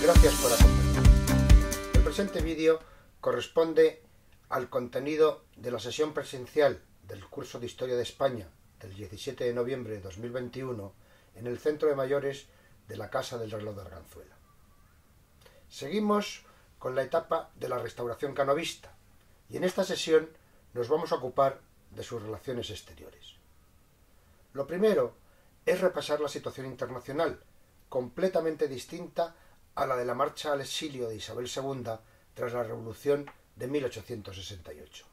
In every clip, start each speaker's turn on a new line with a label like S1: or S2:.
S1: Gracias por acompañarnos. El presente vídeo corresponde al contenido de la sesión presencial del curso de Historia de España del 17 de noviembre de 2021 en el Centro de Mayores de la Casa del Reloj de Arganzuela. Seguimos con la etapa de la restauración canovista y en esta sesión nos vamos a ocupar de sus relaciones exteriores. Lo primero es repasar la situación internacional, completamente distinta a la de la marcha al exilio de Isabel II tras la Revolución de 1868.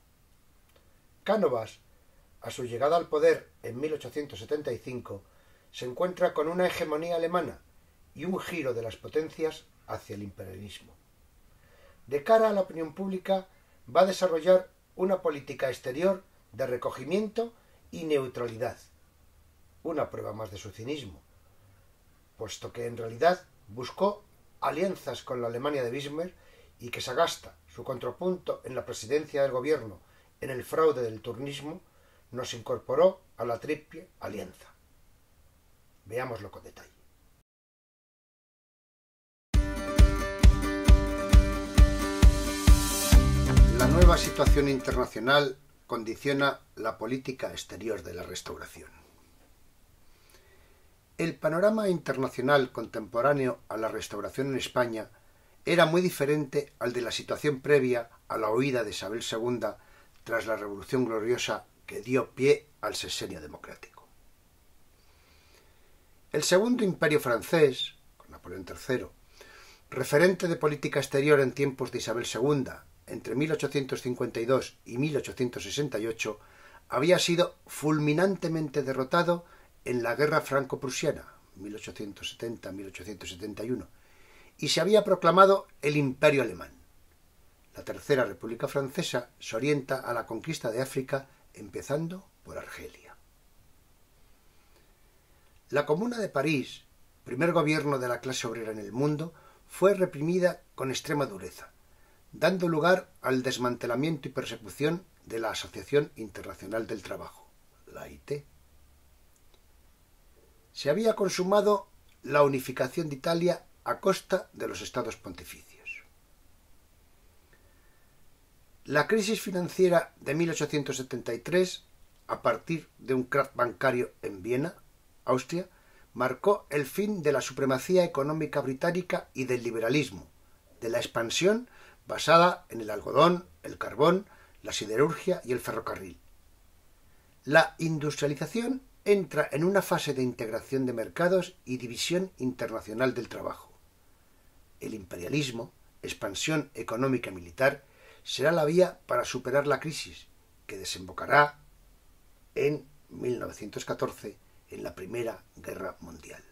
S1: Cánovas, a su llegada al poder en 1875, se encuentra con una hegemonía alemana y un giro de las potencias hacia el imperialismo. De cara a la opinión pública, va a desarrollar una política exterior de recogimiento y neutralidad, una prueba más de su cinismo, puesto que en realidad buscó alianzas con la Alemania de Bismarck y que Sagasta, su contrapunto en la presidencia del gobierno en el fraude del turnismo, nos incorporó a la Triple Alianza. Veámoslo con detalle. La nueva situación internacional condiciona la política exterior de la Restauración. El panorama internacional contemporáneo a la Restauración en España era muy diferente al de la situación previa a la huida de Isabel II tras la Revolución Gloriosa que dio pie al sexenio democrático. El Segundo Imperio francés, con Napoleón III, referente de política exterior en tiempos de Isabel II, entre 1852 y 1868, había sido fulminantemente derrotado en la Guerra Franco-Prusiana, 1870-1871, y se había proclamado el Imperio Alemán. La Tercera República Francesa se orienta a la conquista de África, empezando por Argelia. La Comuna de París, primer gobierno de la clase obrera en el mundo, fue reprimida con extrema dureza, dando lugar al desmantelamiento y persecución de la Asociación Internacional del Trabajo, la AIT. Se había consumado la unificación de Italia a costa de los estados pontificios. La crisis financiera de 1873, a partir de un crack bancario en Viena, Austria, marcó el fin de la supremacía económica británica y del liberalismo, de la expansión basada en el algodón, el carbón, la siderurgia y el ferrocarril. La industrialización entra en una fase de integración de mercados y división internacional del trabajo. El imperialismo, expansión económica y militar, será la vía para superar la crisis, que desembocará en 1914 en la Primera Guerra Mundial.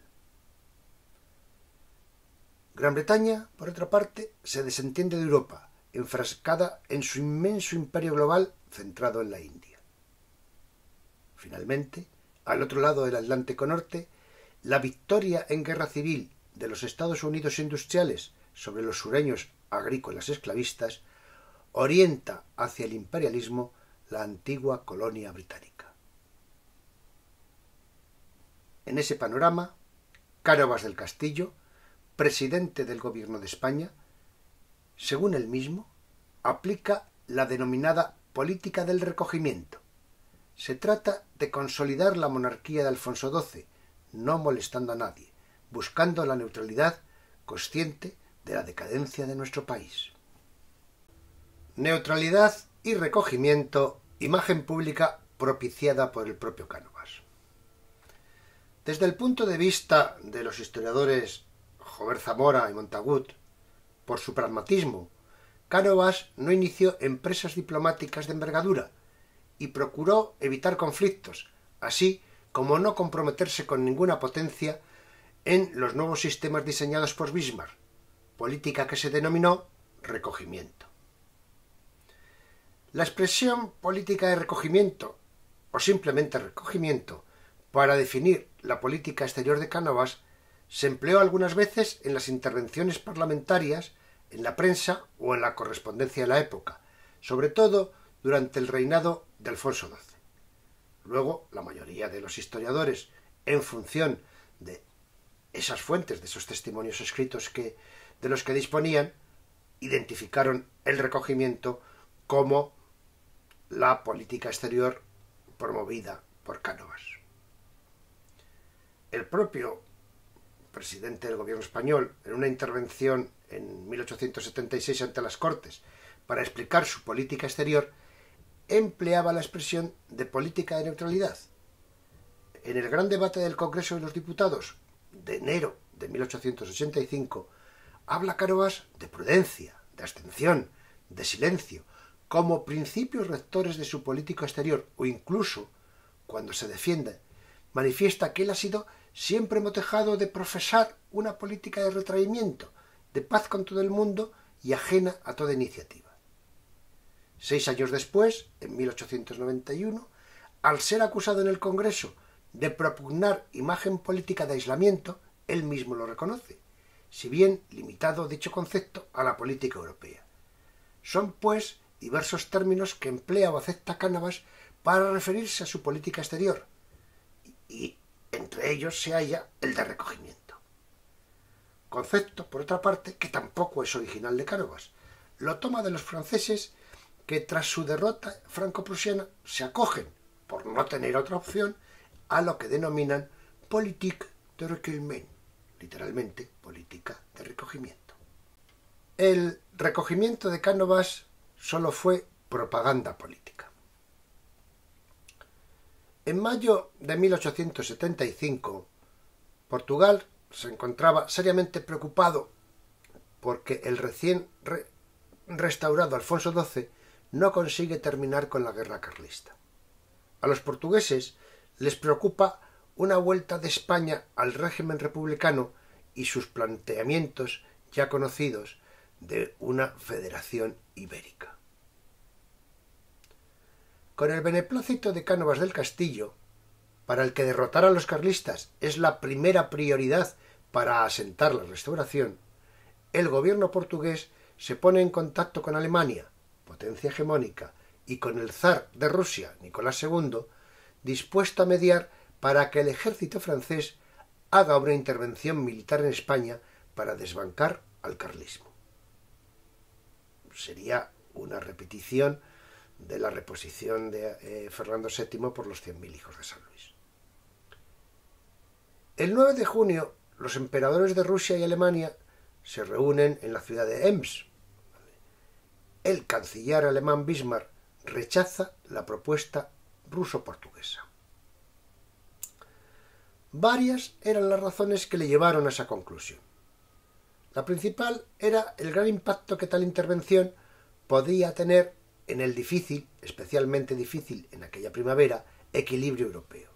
S1: Gran Bretaña, por otra parte, se desentiende de Europa, enfrascada en su inmenso imperio global centrado en la India. Finalmente, al otro lado del Atlántico Norte, la victoria en guerra civil de los Estados Unidos industriales sobre los sureños agrícolas esclavistas orienta hacia el imperialismo la antigua colonia británica. En ese panorama, Cánovas del Castillo, presidente del Gobierno de España, según él mismo, aplica la denominada política del recogimiento. Se trata de consolidar la monarquía de Alfonso XII, no molestando a nadie, buscando la neutralidad, consciente de la decadencia de nuestro país. Neutralidad y recogimiento, imagen pública propiciada por el propio Cánovas. Desde el punto de vista de los historiadores Jover Zamora y Montagut, por su pragmatismo, Cánovas no inició empresas diplomáticas de envergadura y procuró evitar conflictos, así como no comprometerse con ninguna potencia en los nuevos sistemas diseñados por Bismarck, política que se denominó recogimiento. La expresión política de recogimiento, o simplemente recogimiento, para definir la política exterior de Cánovas, se empleó algunas veces en las intervenciones parlamentarias, en la prensa o en la correspondencia de la época, sobre todo durante el reinado de Alfonso XII. Luego, la mayoría de los historiadores, en función de esas fuentes, de esos testimonios escritos que de los que disponían, identificaron el recogimiento como la política exterior promovida por Cánovas. El propio presidente del gobierno español, en una intervención en 1876 ante las Cortes para explicar su política exterior, empleaba la expresión de política de neutralidad. En el gran debate del Congreso de los Diputados de enero de 1885, habla Cánovas de prudencia, de abstención, de silencio, como principios rectores de su política exterior, o incluso, cuando se defiende, manifiesta que él ha sido siempre motejado de profesar una política de retraimiento, de paz con todo el mundo y ajena a toda iniciativa. 6 años después, en 1891, al ser acusado en el Congreso de propugnar imagen política de aislamiento, él mismo lo reconoce, si bien limitado dicho concepto a la política europea. Son, pues, diversos términos que emplea o acepta Cánovas para referirse a su política exterior, y entre ellos se halla el de recogimiento. Concepto, por otra parte, que tampoco es original de Cánovas. Lo toma de los franceses que tras su derrota franco-prusiana se acogen, por no tener otra opción, a lo que denominan politique de recueillement, literalmente política de recogimiento. El recogimiento de Cánovas solo fue propaganda política. En mayo de 1875, Portugal se encontraba seriamente preocupado porque el recién restaurado Alfonso XII no consigue terminar con la guerra carlista. A los portugueses les preocupa una vuelta de España al régimen republicano y sus planteamientos ya conocidos de una federación ibérica. Con el beneplácito de Cánovas del Castillo, para el que derrotar a los carlistas es la primera prioridad para asentar la restauración, el gobierno portugués se pone en contacto con Alemania, potencia hegemónica, y con el zar de Rusia, Nicolás II, dispuesto a mediar para que el ejército francés haga una intervención militar en España para desbancar al carlismo. Sería una repetición de la reposición de Fernando VII por los 100.000 hijos de San Luis. El 9 de junio, los emperadores de Rusia y Alemania se reúnen en la ciudad de Ems. El canciller alemán Bismarck rechaza la propuesta ruso-portuguesa. Varias eran las razones que le llevaron a esa conclusión. La principal era el gran impacto que tal intervención podía tener en el difícil, especialmente difícil en aquella primavera, equilibrio europeo.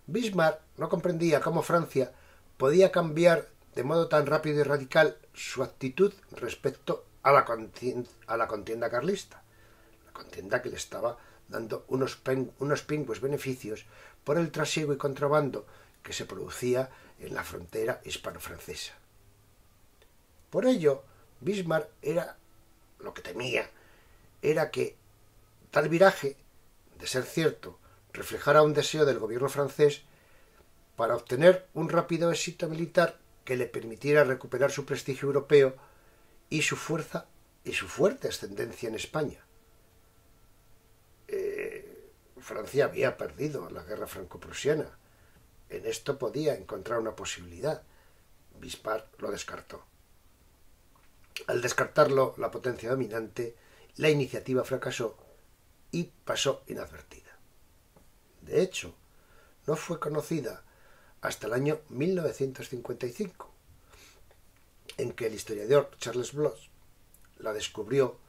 S1: Bismarck no comprendía cómo Francia podía cambiar de modo tan rápido y radical su actitud respecto a la contienda carlista, la contienda que le estaba dando unos pingües beneficios por el trasiego y contrabando que se producía en la frontera hispano-francesa. Por ello, Bismarck lo que temía era que tal viraje, de ser cierto, reflejara un deseo del gobierno francés para obtener un rápido éxito militar que le permitiera recuperar su prestigio europeo y su fuerza y su fuerte ascendencia en España. Francia había perdido la guerra franco-prusiana. En esto podía encontrar una posibilidad. Bismarck lo descartó. Al descartarlo la potencia dominante, la iniciativa fracasó y pasó inadvertida. De hecho, no fue conocida hasta el año 1955, en que el historiador Charles Bloch la descubrió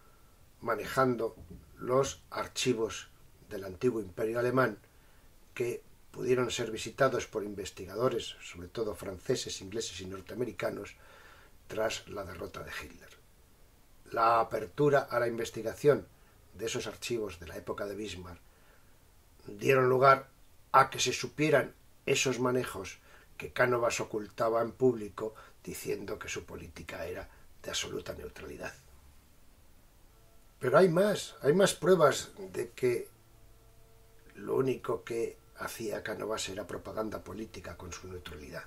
S1: manejando los archivos del antiguo imperio alemán que pudieron ser visitados por investigadores, sobre todo franceses, ingleses y norteamericanos, tras la derrota de Hitler. La apertura a la investigación de esos archivos de la época de Bismarck dieron lugar a que se supieran esos manejos que Cánovas ocultaba en público diciendo que su política era de absoluta neutralidad. Pero hay más pruebas de que lo único que hacía Cánovas era propaganda política con su neutralidad.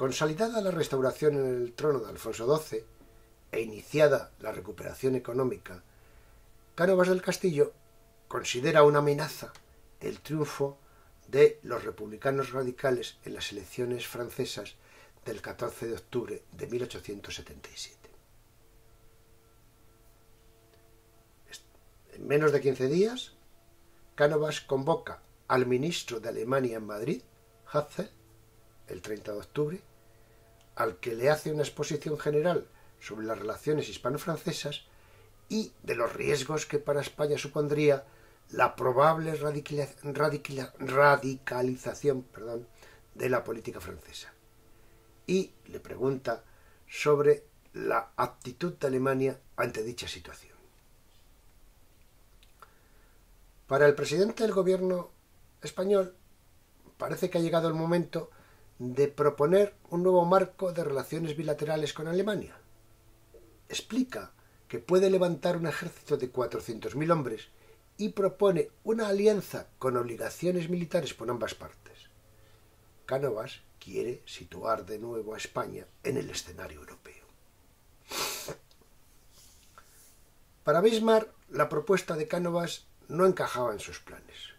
S1: Consolidada la restauración en el trono de Alfonso XII e iniciada la recuperación económica, Cánovas del Castillo considera una amenaza el triunfo de los republicanos radicales en las elecciones francesas del 14 de octubre de 1877. En menos de 15 días, Cánovas convoca al ministro de Alemania en Madrid, Hatzfeld, el 30 de octubre, al que le hace una exposición general sobre las relaciones hispano-francesas y de los riesgos que para España supondría la probable radicalización de la política francesa. Y le pregunta sobre la actitud de Alemania ante dicha situación. Para el presidente del gobierno español parece que ha llegado el momento de proponer un nuevo marco de relaciones bilaterales con Alemania. Explica que puede levantar un ejército de 400.000 hombres y propone una alianza con obligaciones militares por ambas partes. Cánovas quiere situar de nuevo a España en el escenario europeo. Para Bismarck, la propuesta de Cánovas no encajaba en sus planes.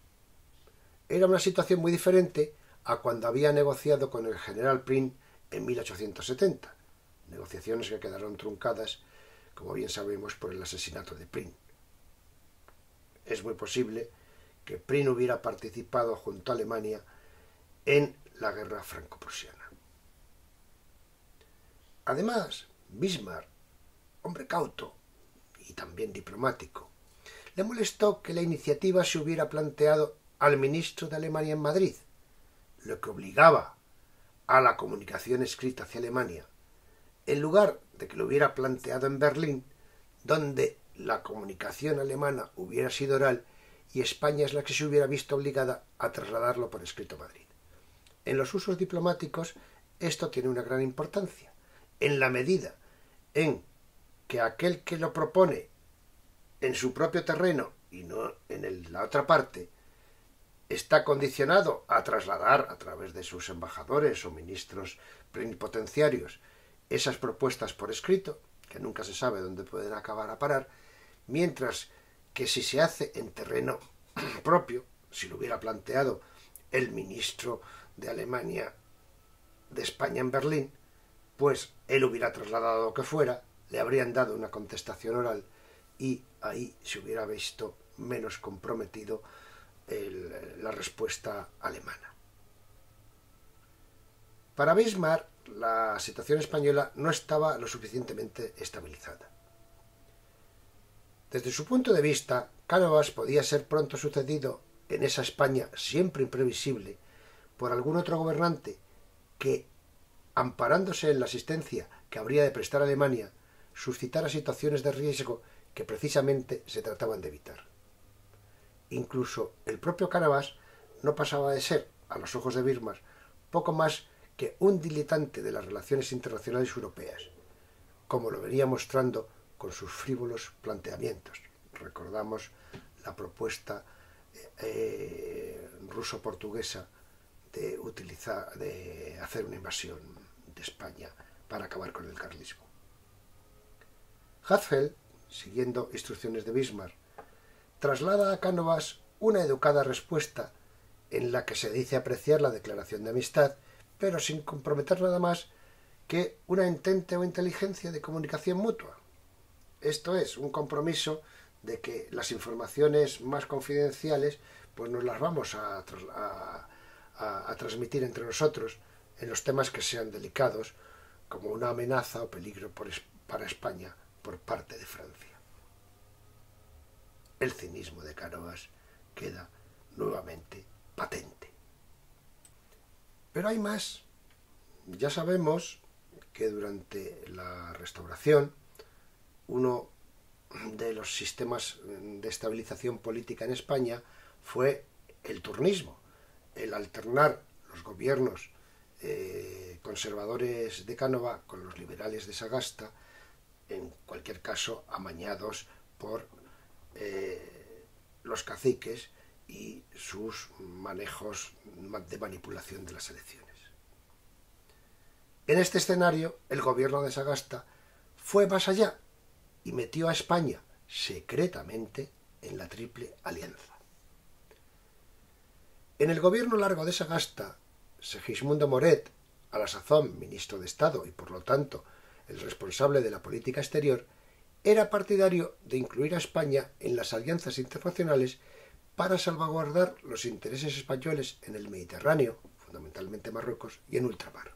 S1: Era una situación muy diferente a cuando había negociado con el general Prim en 1870, negociaciones que quedaron truncadas, como bien sabemos, por el asesinato de Prim. Es muy posible que Prim hubiera participado junto a Alemania en la guerra franco-prusiana. Además, Bismarck, hombre cauto y también diplomático, le molestó que la iniciativa se hubiera planteado al ministro de Alemania en Madrid, lo que obligaba a la comunicación escrita hacia Alemania, en lugar de que lo hubiera planteado en Berlín, donde la comunicación alemana hubiera sido oral y España es la que se hubiera visto obligada a trasladarlo por escrito a Madrid. En los usos diplomáticos esto tiene una gran importancia, en la medida en que aquel que lo propone en su propio terreno y no en la otra parte está condicionado a trasladar a través de sus embajadores o ministros plenipotenciarios esas propuestas por escrito, que nunca se sabe dónde pueden acabar a parar, mientras que si se hace en terreno propio, si lo hubiera planteado el ministro de Alemania de España en Berlín, pues él hubiera trasladado lo que fuera, le habrían dado una contestación oral y ahí se hubiera visto menos comprometido la respuesta alemana. Para Bismarck, la situación española no estaba lo suficientemente estabilizada. Desde su punto de vista, Cánovas podía ser pronto sucedido en esa España siempre imprevisible por algún otro gobernante que, amparándose en la asistencia que habría de prestar a Alemania, suscitara situaciones de riesgo que precisamente se trataban de evitar. Incluso el propio Cánovas no pasaba de ser, a los ojos de Bismarck, poco más que un diletante de las relaciones internacionales europeas, como lo venía mostrando con sus frívolos planteamientos. Recordamos la propuesta ruso-portuguesa de hacer una invasión de España para acabar con el carlismo. Hatzfeld, siguiendo instrucciones de Bismarck, traslada a Cánovas una educada respuesta en la que se dice apreciar la declaración de amistad, pero sin comprometer nada más que una entente o inteligencia de comunicación mutua. Esto es, un compromiso de que las informaciones más confidenciales pues nos las vamos a transmitir entre nosotros en los temas que sean delicados, como una amenaza o peligro para España por parte de Francia. El cinismo de Cánovas queda nuevamente patente. Pero hay más. Ya sabemos que durante la Restauración uno de los sistemas de estabilización política en España fue el turnismo, el alternar los gobiernos conservadores de Cánovas con los liberales de Sagasta, en cualquier caso amañados por los caciques y sus manejos de manipulación de las elecciones. En este escenario, el gobierno de Sagasta fue más allá y metió a España secretamente en la Triple Alianza. En el gobierno largo de Sagasta, Segismundo Moret, a la sazón ministro de Estado y por lo tanto el responsable de la política exterior, era partidario de incluir a España en las alianzas internacionales para salvaguardar los intereses españoles en el Mediterráneo, fundamentalmente Marruecos, y en ultramar.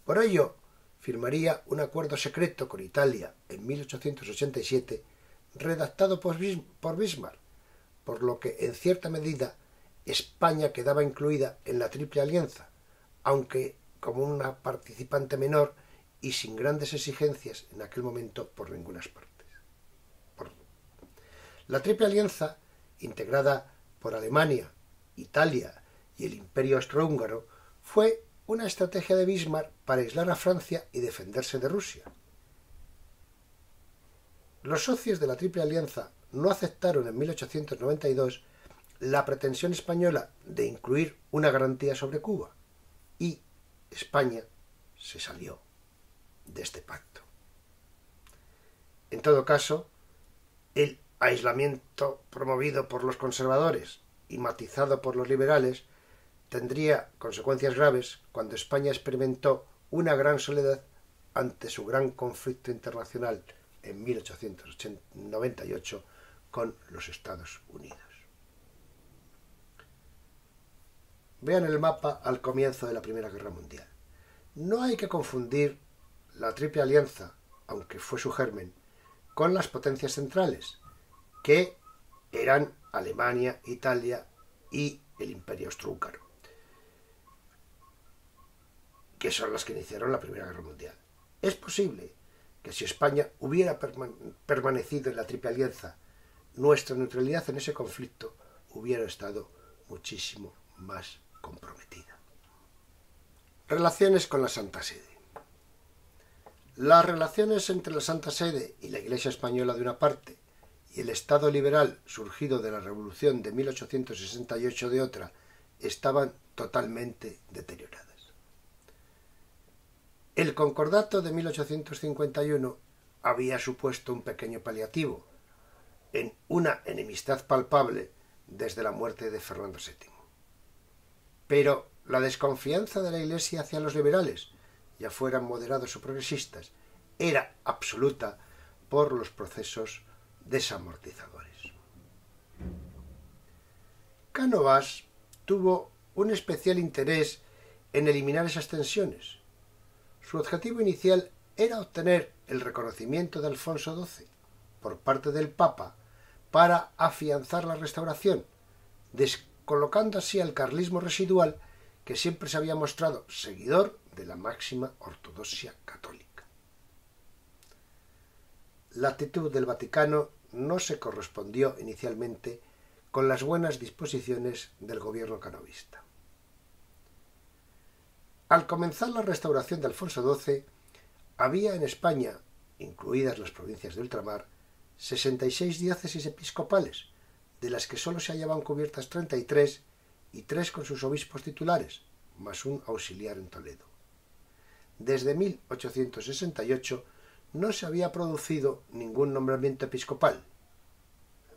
S1: Por ello, firmaría un acuerdo secreto con Italia en 1887, redactado por Bismarck, por lo que, en cierta medida, España quedaba incluida en la Triple Alianza, aunque como una participante menor y sin grandes exigencias en aquel momento por ninguna parte. La Triple Alianza, integrada por Alemania, Italia y el Imperio Austrohúngaro, fue una estrategia de Bismarck para aislar a Francia y defenderse de Rusia. Los socios de la Triple Alianza no aceptaron en 1892 la pretensión española de incluir una garantía sobre Cuba y España se salió de este pacto. En todo caso, el aislamiento promovido por los conservadores y matizado por los liberales tendría consecuencias graves cuando España experimentó una gran soledad ante su gran conflicto internacional en 1898 con los Estados Unidos. Vean el mapa al comienzo de la Primera Guerra Mundial. No hay que confundir la Triple Alianza, aunque fue su germen, con las potencias centrales, que eran Alemania, Italia y el Imperio Austrohúngaro, que son las que iniciaron la Primera Guerra Mundial. Es posible que si España hubiera permanecido en la Triple Alianza, nuestra neutralidad en ese conflicto hubiera estado muchísimo más comprometida. Relaciones con la Santa Sede. Las relaciones entre la Santa Sede y la Iglesia española de una parte y el Estado liberal surgido de la Revolución de 1868 de otra estaban totalmente deterioradas. El Concordato de 1851 había supuesto un pequeño paliativo en una enemistad palpable desde la muerte de Fernando VII. Pero la desconfianza de la Iglesia hacia los liberales, ya fueran moderados o progresistas, era absoluta por los procesos desamortizadores. Cánovas tuvo un especial interés en eliminar esas tensiones. Su objetivo inicial era obtener el reconocimiento de Alfonso XII por parte del Papa para afianzar la Restauración, descolocando así al carlismo residual que siempre se había mostrado seguidor de la máxima ortodoxia católica. La actitud del Vaticano no se correspondió inicialmente con las buenas disposiciones del gobierno canovista. Al comenzar la restauración de Alfonso XII, había en España, incluidas las provincias de ultramar, 66 diócesis episcopales, de las que sólo se hallaban cubiertas 33 y 3 con sus obispos titulares, más un auxiliar en Toledo. Desde 1868 no se había producido ningún nombramiento episcopal.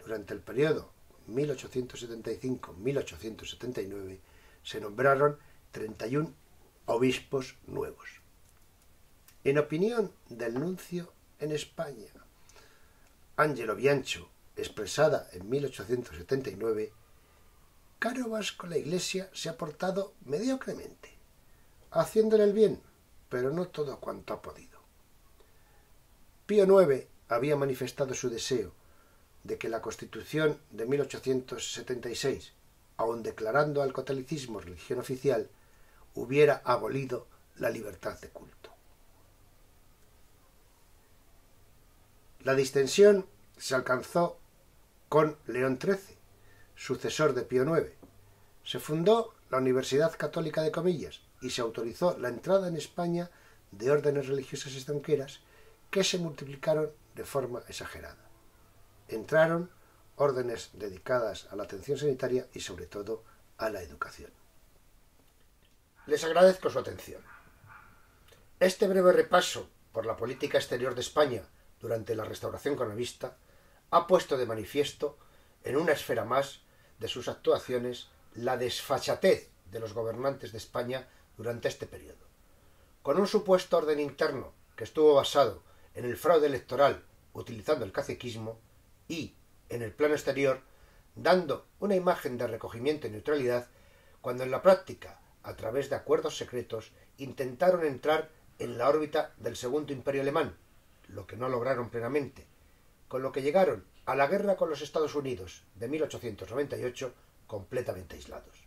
S1: Durante el periodo 1875-1879 se nombraron 31 obispos nuevos. En opinión del nuncio en España, Angelo Biancho, expresada en 1879, Cánovas con la Iglesia se ha portado mediocremente, haciéndole el bien, pero no todo cuanto ha podido. Pío IX había manifestado su deseo de que la Constitución de 1876, aun declarando al catolicismo religión oficial, hubiera abolido la libertad de culto. La distensión se alcanzó con León XIII, sucesor de Pío IX. Se fundó la Universidad Católica de Comillas y se autorizó la entrada en España de órdenes religiosas extranjeras que se multiplicaron de forma exagerada. Entraron órdenes dedicadas a la atención sanitaria y sobre todo a la educación. Les agradezco su atención. Este breve repaso por la política exterior de España durante la restauración canovista ha puesto de manifiesto, en una esfera más de sus actuaciones, la desfachatez de los gobernantes de España durante este periodo. Con un supuesto orden interno que estuvo basado en el fraude electoral utilizando el caciquismo y, en el plano exterior, dando una imagen de recogimiento y neutralidad, cuando en la práctica, a través de acuerdos secretos, intentaron entrar en la órbita del Segundo Imperio Alemán, lo que no lograron plenamente, con lo que llegaron a la guerra con los Estados Unidos de 1898 completamente aislados.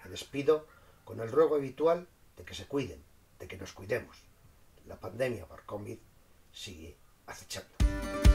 S1: Me despido con el ruego habitual de que se cuiden, de que nos cuidemos. La pandemia por COVID sigue acechando.